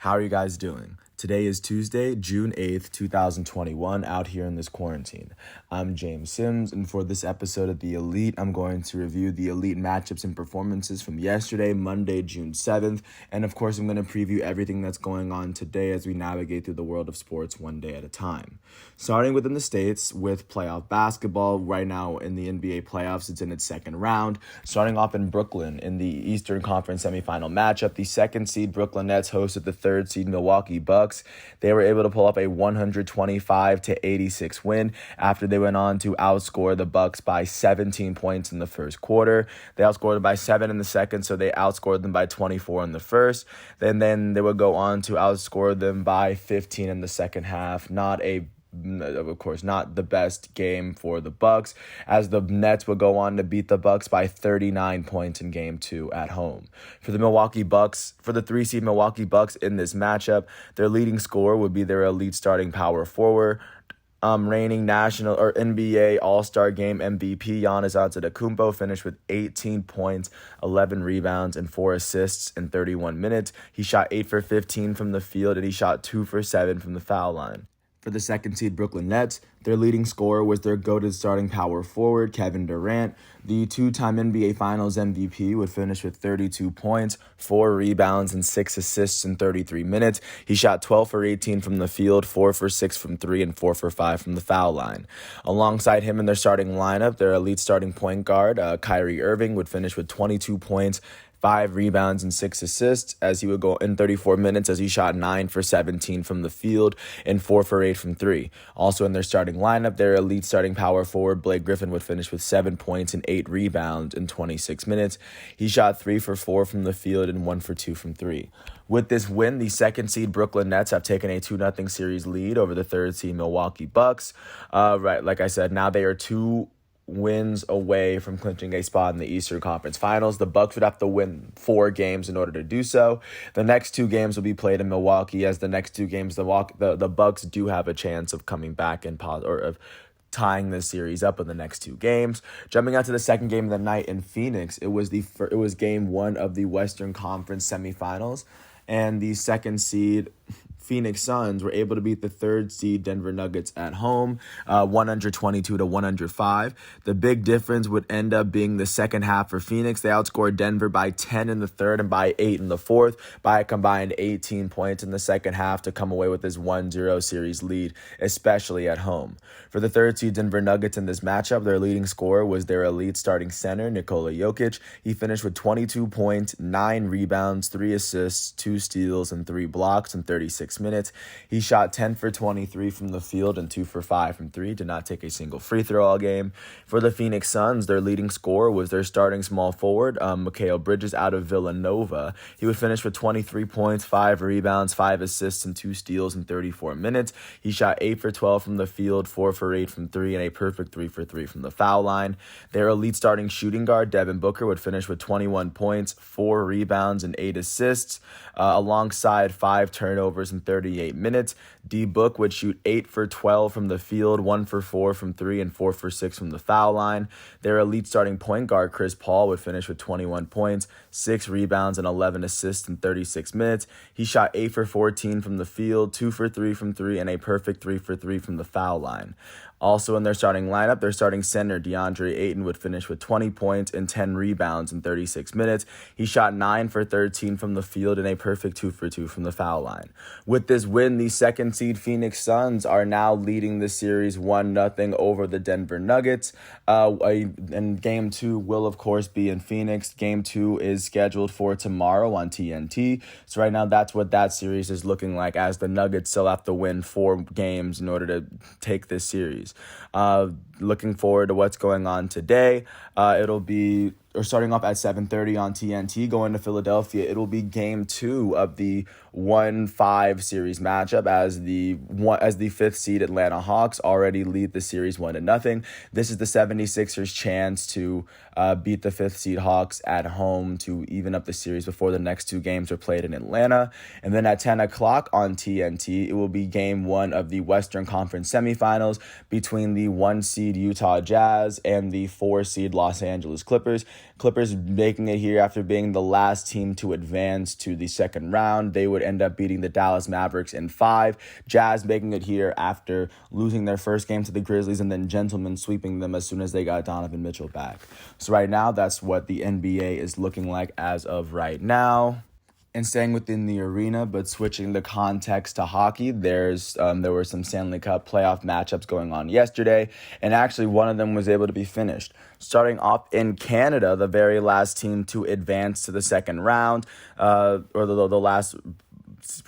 How are you guys doing? Today is Tuesday, June 8th, 2021, out here in this quarantine. I'm James Sims, and for this episode of The Elite, I'm going to review the Elite matchups and performances from yesterday, Monday, June 7th, and of course, I'm going to preview everything that's going on today as we navigate through the world of sports one day at a time. Starting within the States with playoff basketball, right now in the NBA playoffs, it's in its second round. Starting off in Brooklyn in the Eastern Conference semifinal matchup, the second seed Brooklyn Nets hosted the third seed Milwaukee Bucks. They were able to pull up a 125-86 win after they went on to outscore the Bucks by 17 points in the first quarter. They outscored them by 7 in the second, so they outscored them by 24 in the first. Then they would go on to outscore them by 15 in the second half. Of course, not the best game for the Bucks, as the Nets would go on to beat the Bucks by 39 points in Game 2 at home. For the 3-seed Milwaukee Bucks in this matchup, their leading scorer would be their elite starting power forward, reigning national or NBA All-Star Game MVP Giannis Antetokounmpo finished with 18 points, 11 rebounds, and 4 assists in 31 minutes. He shot 8 for 15 from the field, and he shot 2 for 7 from the foul line. For the second seed Brooklyn Nets, their leading scorer was their go-to starting power forward, Kevin Durant. The two-time NBA Finals MVP would finish with 32 points, 4 rebounds, and 6 assists in 33 minutes. He shot 12 for 18 from the field, 4 for 6 from 3, and 4 for 5 from the foul line. Alongside him in their starting lineup, their elite starting point guard, Kyrie Irving, would finish with 22 points, 5 rebounds and 6 assists as he would go in 34 minutes as he shot 9 for 17 from the field and 4 for 8 from 3. Also in their starting lineup, their elite starting power forward, Blake Griffin, would finish with 7 points and 8 rebounds in 26 minutes. He shot 3 for 4 from the field and 1 for 2 from 3. With this win, the second seed Brooklyn Nets have taken a 2-0 series lead over the third seed Milwaukee Bucks. Like I said, now they are 2 wins away from clinching a spot in the Eastern Conference Finals. The Bucks would have to win 4 games in order to do so. The next 2 games will be played in Milwaukee, as the next 2 games, the Bucks do have a chance of coming back and of tying this series up in the next 2 games. Jumping out to the second game of the night in Phoenix, it was game 1 of the Western Conference semifinals, and the second seed Phoenix Suns were able to beat the third seed Denver Nuggets at home, 122-105. The big difference would end up being the second half for Phoenix. They outscored Denver by 10 in the third and by 8 in the fourth, by a combined 18 points in the second half to come away with this 1-0 series lead, especially at home. For the third seed Denver Nuggets in this matchup, their leading scorer was their elite starting center, Nikola Jokic. He finished with 22 points, 9 rebounds, 3 assists, 2 steals, and 3 blocks in 36 minutes. He shot 10 for 23 from the field and 2 for 5 from 3. Did not take a single free throw all game. For the Phoenix Suns, their leading scorer was their starting small forward, Mikal Bridges out of Villanova. He would finish with 23 points, 5 rebounds, 5 assists, and 2 steals in 34 minutes. He shot 8 for 12 from the field, 4 for 8 from 3, and a perfect 3 for 3 from the foul line. Their elite starting shooting guard, Devin Booker, would finish with 21 points, 4 rebounds, and 8 assists, alongside 5 turnovers in 38 minutes. D-Book would shoot 8 for 12 from the field, 1 for 4 from 3, and 4 for 6 from the foul line. Their elite starting point guard, Chris Paul, would finish with 21 points, 6 rebounds, and 11 assists in 36 minutes. He shot 8 for 14 from the field, 2 for 3 from 3, and a perfect 3 for 3 from the foul line. Also in their starting lineup, their starting center, DeAndre Ayton, would finish with 20 points and 10 rebounds in 36 minutes. He shot 9 for 13 from the field and a perfect 2 for 2 from the foul line. With this win, the second seed Phoenix Suns are now leading the series 1-0 over the Denver Nuggets. And Game 2 will, of course, be in Phoenix. Game 2 is scheduled for tomorrow on TNT. So right now, that's what that series is looking like, as the Nuggets still have to win 4 games in order to take this series. Looking forward to what's going on today. It'll be starting off at 7:30 on TNT, going to Philadelphia. It'll be game 2 of the 1-5 series matchup, as the 5th seed Atlanta Hawks already lead the series 1-0. This is the 76ers' chance to beat the 5th seed Hawks at home to even up the series before the next 2 games are played in Atlanta. And then at 10 o'clock on TNT, it will be game 1 of the Western Conference semifinals between the 1 seed Utah Jazz and the 4 seed Los Angeles Clippers. Clippers making it here after being the last team to advance to the second round. They would end up beating the Dallas Mavericks in 5. Jazz making it here after losing their first game to the Grizzlies and then gentlemen sweeping them as soon as they got Donovan Mitchell back. So right now, that's what the NBA is looking like as of right now. And staying within the arena, but switching the context to hockey, there were some Stanley Cup playoff matchups going on yesterday, and actually one of them was able to be finished. Starting off in Canada, the very last team to advance to the second round, or the last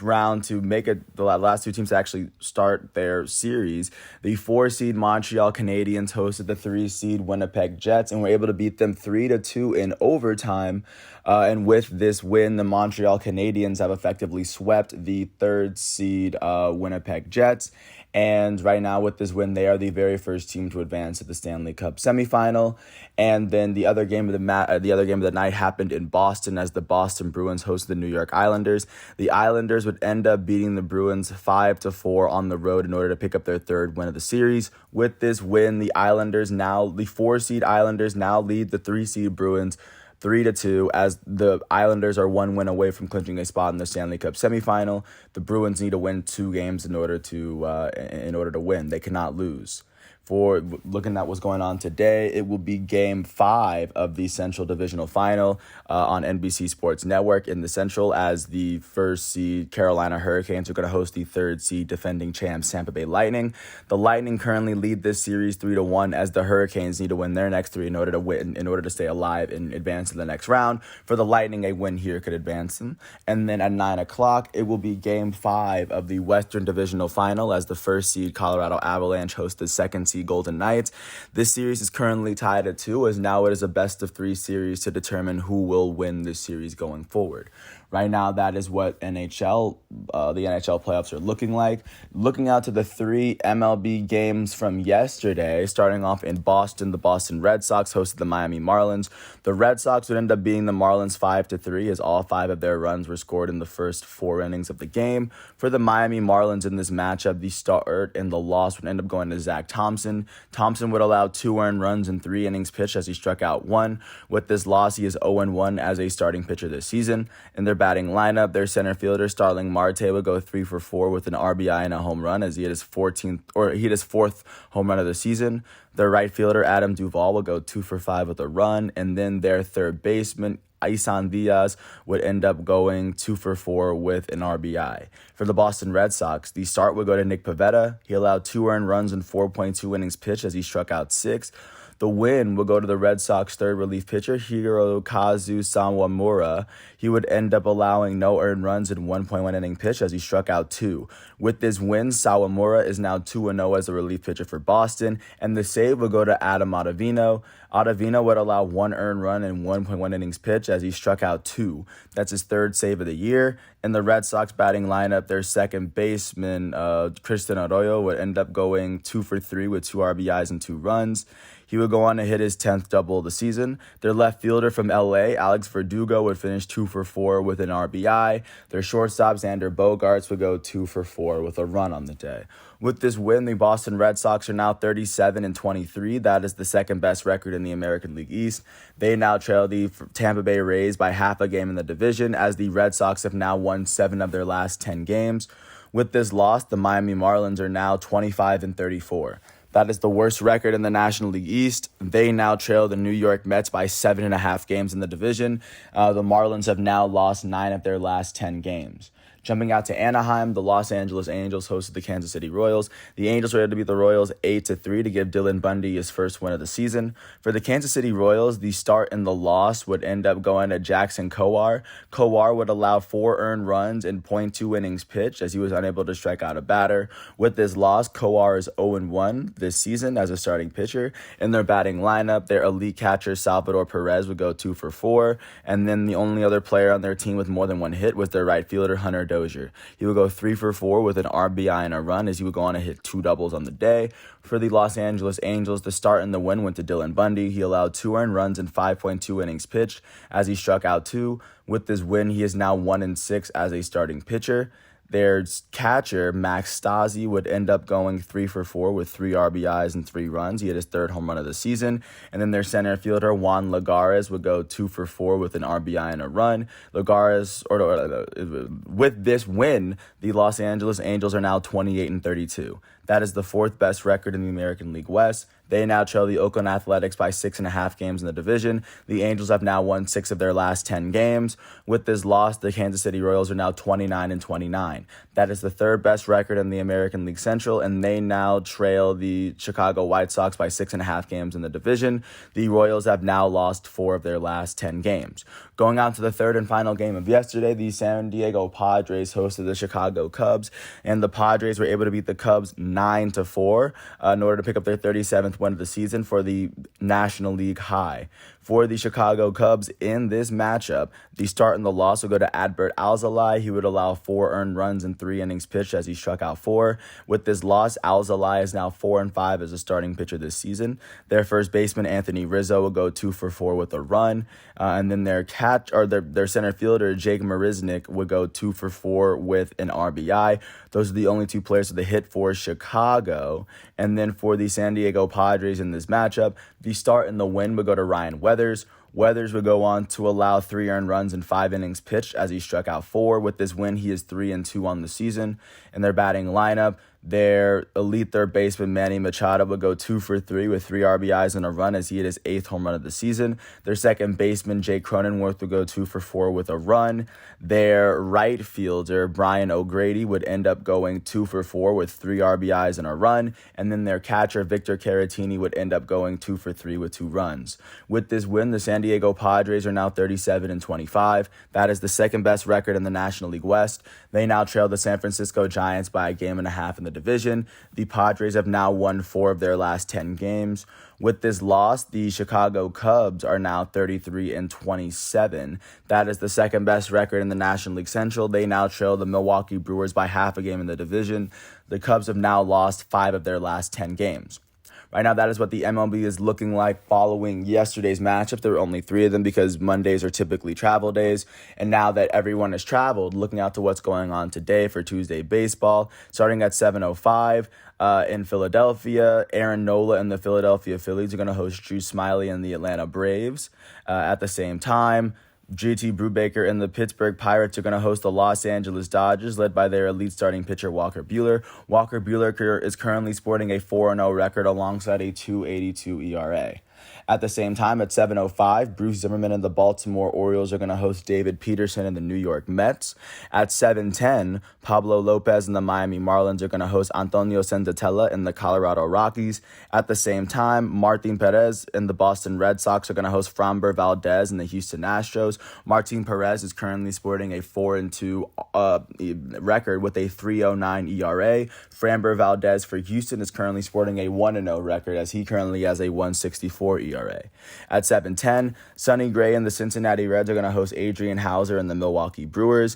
round to make it, the last two teams to actually start their series. The 4-seed Montreal Canadiens hosted the 3-seed Winnipeg Jets and were able to beat them 3-2 in overtime. And with this win, the Montreal Canadiens have effectively swept the 3rd-seed Winnipeg Jets. And right now, with this win, they are the very first team to advance to the Stanley Cup semifinal. And then the other game of the night happened in Boston as the Boston Bruins hosted the New York Islanders. The Islanders would end up beating the Bruins 5-4 on the road in order to pick up their 3rd win of the series. With this win, the 4-seed Islanders now lead the 3-seed Bruins 3-2, as the Islanders are 1 win away from clinching a spot in the Stanley Cup semifinal. The Bruins need to win 2 games in order to win. They cannot lose. For looking at what's going on today, it will be Game 5 of the Central Divisional Final on NBC Sports Network in the Central, as the 1st-seed Carolina Hurricanes are going to host the 3rd-seed defending champs Tampa Bay Lightning. The Lightning currently lead this series 3-1, as the Hurricanes need to win their next 3 in order to stay alive and advance to the next round. For the Lightning, a win here could advance them. And then at 9 o'clock, it will be Game 5 of the Western Divisional Final, as the 1st-seed Colorado Avalanche host the 2nd-seed Golden Knights. This series is currently tied at 2, as now it is a best-of-3 series to determine who will win this series going forward. Right now, that is what the NHL playoffs are looking like. Looking out to the 3 MLB games from yesterday, starting off in Boston, the Boston Red Sox hosted the Miami Marlins. The Red Sox would end up beating the Marlins 5-3, as all 5 of their runs were scored in the first 4 innings of the game. For the Miami Marlins in this matchup, the start and the loss would end up going to Zach Thompson. Thompson would allow 2 earned runs in 3 innings pitched, as he struck out 1. With this loss, he is 0-1 as a starting pitcher this season. In their batting lineup, their center fielder Starling Marte would go 3-for-4 with an RBI and a home run, as he hit his 4th home run of the season. Their right fielder Adam Duvall would go 2-for-5 with a run, and then their third baseman Isan Diaz would end up going 2-for-4 with an RBI. For the Boston Red Sox, the start would go to Nick Pivetta. He allowed 2 earned runs in 4.2 innings pitched, as he struck out 6. The win will go to the Red Sox third relief pitcher, Hirokazu Sawamura. He would end up allowing no earned runs in 1.1 inning pitch, as he struck out 2. With this win, Sawamura is now 2-0 as a relief pitcher for Boston, and the save will go to Adam Ottavino. Ottavino would allow 1 earned run in 1.1 innings pitch, as he struck out 2. That's his 3rd save of the year. In the Red Sox batting lineup, their second baseman, Christian Arroyo, would end up going 2-for-3 with 2 RBIs and 2 runs. He would go on to hit his 10th double of the season. Their left fielder from LA, Alex Verdugo, would finish 2-for-4 with an RBI. Their shortstop, Xander Bogaerts, would go 2-for-4 with a run on the day. With this win, the Boston Red Sox are now 37-23. That is the second best record in the American League East. They now trail the Tampa Bay Rays by half a game in the division, as the Red Sox have now won 7 of their last 10 games. With this loss, the Miami Marlins are now 25-34. That is the worst record in the National League East. They now trail the New York Mets by 7.5 games in the division. The Marlins have now lost 9 of their last 10 games. Jumping out to Anaheim, the Los Angeles Angels hosted the Kansas City Royals. The Angels were able to beat the Royals 8-3 to give Dylan Bundy his first win of the season. For the Kansas City Royals, the start and the loss would end up going to Jackson Kowar. Kowar would allow 4 earned runs in .2 innings pitched, as he was unable to strike out a batter. With this loss, Kowar is 0-1 this season as a starting pitcher. In their batting lineup, their elite catcher Salvador Perez would go 2-for-4, and then the only other player on their team with more than 1 hit was their right fielder Hunter Dozier. He would go 3-for-4 with an RBI and a run, as he would go on to hit 2 doubles on the day. For the Los Angeles Angels, the start and the win went to Dylan Bundy. He allowed 2 earned runs in 5.2 innings pitched, as he struck out 2. With this win, he is now 1-6 as a starting pitcher. Their catcher, Max Stassi, would end up going 3 for 4 with 3 RBIs and 3 runs. He had his third home run of the season. And then their center fielder, Juan Lagares, would go 2 for 4 with an RBI and a run. With this win, the Los Angeles Angels are now 28-32. That is the fourth best record in the American League West. They now trail the Oakland Athletics by 6.5 games in the division. The Angels have now won 6 of their last 10 games. With this loss, the Kansas City Royals are now 29-29. That is the third best record in the American League Central, and they now trail the Chicago White Sox by 6.5 games in the division. The Royals have now lost 4 of their last 10 games. Going on to the third and final game of yesterday, the San Diego Padres hosted the Chicago Cubs, and the Padres were able to beat the Cubs 9-4 in order to pick up their 37th win of the season for the National League high. For the Chicago Cubs in this matchup, the start and the loss will go to Adbert Alzolay. He would allow 4 earned runs in 3 innings pitched as he struck out 4. With this loss, Alzolay is now 4-5 as a starting pitcher this season. Their first baseman, Anthony Rizzo, will go 2 for 4 with a run. And then their center fielder, Jake Marisnick, would go 2 for 4 with an RBI. Those are the only 2 players with a hit for Chicago. And then for the San Diego Padres in this matchup, the start and the win would go to Ryan Weathers. Weathers would go on to allow 3 earned runs in 5 innings pitched as he struck out 4. With this win, he is 3-2 on the season. In their batting lineup, their elite third baseman, Manny Machado, would go 2 for 3 with 3 RBIs and a run as he hit his 8th home run of the season. Their second baseman, Jake Cronenworth, would go 2 for 4 with a run. Their right fielder, Brian O'Grady, would end up going 2 for 4 with 3 RBIs and a run. And then their catcher, Victor Caratini, would end up going 2 for 3 with 2 runs. With this win, the San Diego Padres are now 37-25. That is the second best record in the National League West. They now trail the San Francisco Giants by 1.5 games in the division. The Padres have now won 4 of their last 10 games. With this loss, the Chicago Cubs are now 33-27. That is the second best record in the National League Central. They now trail the Milwaukee Brewers by 0.5 game in the division. The Cubs have now lost 5 of their last 10 games. Right now, that is what the MLB is looking like following yesterday's matchup. There were only 3 of them because Mondays are typically travel days. And now that everyone has traveled, looking out to what's going on today for Tuesday baseball, starting at 7:05 in Philadelphia, Aaron Nola and the Philadelphia Phillies are going to host Drew Smyly and the Atlanta Braves. At the same time, J.T. Brubaker and the Pittsburgh Pirates are going to host the Los Angeles Dodgers, led by their elite starting pitcher, Walker Buehler. Walker Buehler is currently sporting a 4-0 record alongside a 2.82 ERA. At the same time, at 7:05, Bruce Zimmerman and the Baltimore Orioles are going to host David Peterson and the New York Mets. At 7:10, Pablo Lopez and the Miami Marlins are going to host Antonio Senzatella and the Colorado Rockies. At the same time, Martin Perez and the Boston Red Sox are going to host Framber Valdez and the Houston Astros. Martin Perez is currently sporting a 4-2 record with a 3.09 ERA. Framber Valdez for Houston is currently sporting a 1-0 record as he currently has a 1.64 ERA. At 7:10, Sonny Gray and the Cincinnati Reds are going to host Adrian Hauser and the Milwaukee Brewers.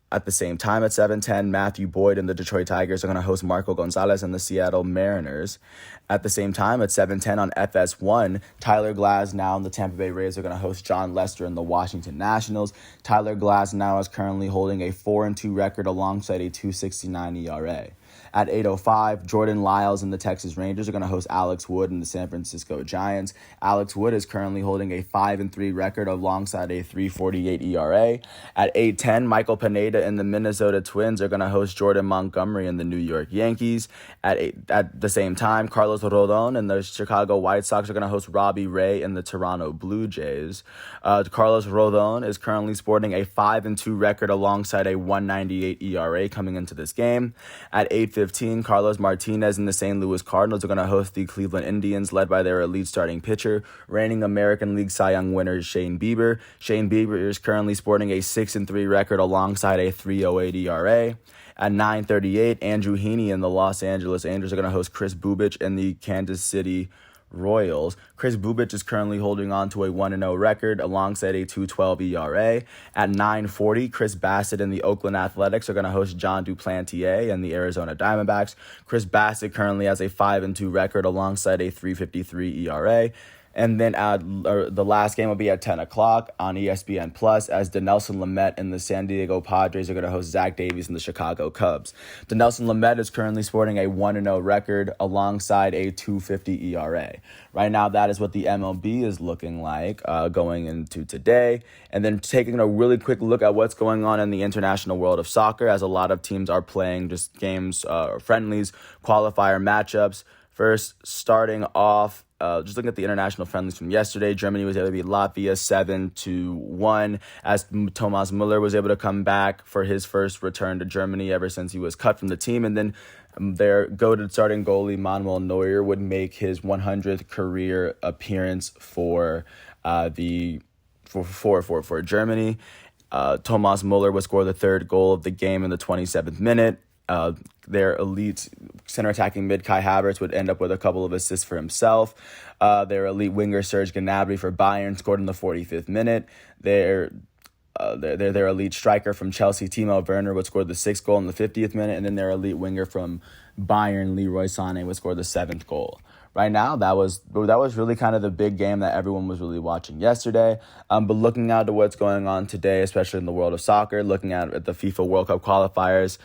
At the same time, at 7:10, Matthew Boyd and the Detroit Tigers are going to host Marco Gonzalez and the Seattle Mariners. At the same time, at 7:10 on FS1, Tyler Glasnow and the Tampa Bay Rays are going to host John Lester and the Washington Nationals. Tyler Glasnow is currently holding a 4-2 record alongside a 2.69 ERA. At 8:05, Jordan Lyles and the Texas Rangers are going to host Alex Wood and the San Francisco Giants. Alex Wood is currently holding a 5-3 record alongside a 3.48 ERA. At 8:10, Michael Pineda and the Minnesota Twins are going to host Jordan Montgomery and the New York Yankees. At the same time, Carlos Rodon and the Chicago White Sox are going to host Robbie Ray and the Toronto Blue Jays. Carlos Rodon is currently sporting a 5-2 record alongside a 1.98 ERA coming into this game. At 8:15, Carlos Martinez and the St. Louis Cardinals are going to host the Cleveland Indians, led by their elite starting pitcher, reigning American League Cy Young winner Shane Bieber. Shane Bieber is currently sporting a 6-3 record alongside a 3.08 ERA. At 9:38, Andrew Heaney and the Los Angeles Angels are going to host Chris Bubich and the Kansas City Royals. Chris Bubich is currently holding on to a 1-0 record alongside a 2.12 ERA. At 9:40, Chris Bassett and the Oakland Athletics are going to host John Duplantier and the Arizona Diamondbacks. Chris Bassett currently has a 5-2 record alongside a 3.53 ERA. And then the last game will be at 10 o'clock on ESPN Plus, as Dinelson Lamet and the San Diego Padres are going to host Zach Davies and the Chicago Cubs. Dinelson Lamet is currently sporting a 1-0 record alongside a 2.50 ERA. Right now, that is what the MLB is looking like going into today. And then taking a really quick look at what's going on in the international world of soccer, as a lot of teams are playing just games or friendlies, qualifier matchups. First, starting off, just looking at the international friendlies from yesterday, Germany was able to beat Latvia 7-1, as Thomas Müller was able to come back for his first return to Germany ever since he was cut from the team. And then their goated starting goalie Manuel Neuer would make his 100th career appearance for Germany. Thomas Müller would score the third goal of the game in the 27th minute. Their elite center attacking mid Kai Havertz would end up with a couple of assists for himself. Their elite winger Serge Gnabry for Bayern scored in the 45th minute. Their elite striker from Chelsea, Timo Werner, would score the 6th goal in the 50th minute, and then their elite winger from Bayern, Leroy Sané, would score the 7th goal. Right now, that was really kind of the big game that everyone was really watching yesterday. But looking out to what's going on today, especially in the world of soccer, looking at the FIFA World Cup qualifiers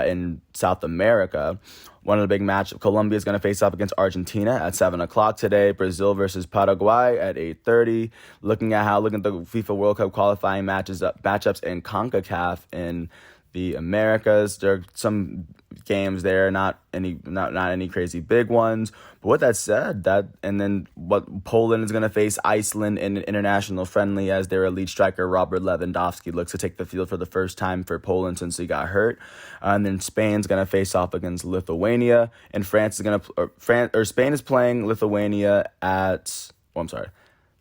in South America, one of the big matchups, Colombia is going to face off against Argentina at 7 o'clock today. Brazil versus Paraguay at 8:30. Looking at the FIFA World Cup qualifying matchups in CONCACAF in the Americas, there are some games there, not any crazy big ones. But with that said, Poland is going to face Iceland in an international friendly, as their elite striker Robert Lewandowski looks to take the field for the first time for Poland since he got hurt. And then Spain's going to face off against Lithuania, and Spain is playing Lithuania at.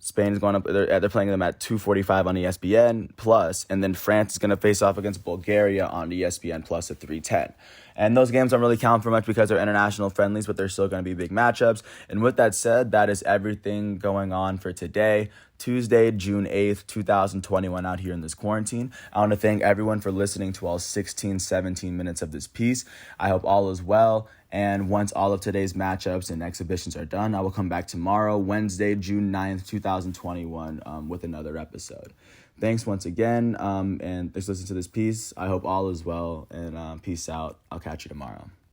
Spain is going up. They're playing them at 2:45 on ESPN Plus, and then France is going to face off against Bulgaria on ESPN Plus at 3:10. And those games don't really count for much because they're international friendlies, but they're still going to be big matchups. And with that said, that is everything going on for today, Tuesday, June 8th, 2021, out here in this quarantine. I want to thank everyone for listening to all 16, 17 minutes of this piece. I hope all is well. And once all of today's matchups and exhibitions are done, I will come back tomorrow, Wednesday, June 9th, 2021, with another episode. Thanks once again, and thanks for listening to this piece. I hope all is well, and peace out. I'll catch you tomorrow.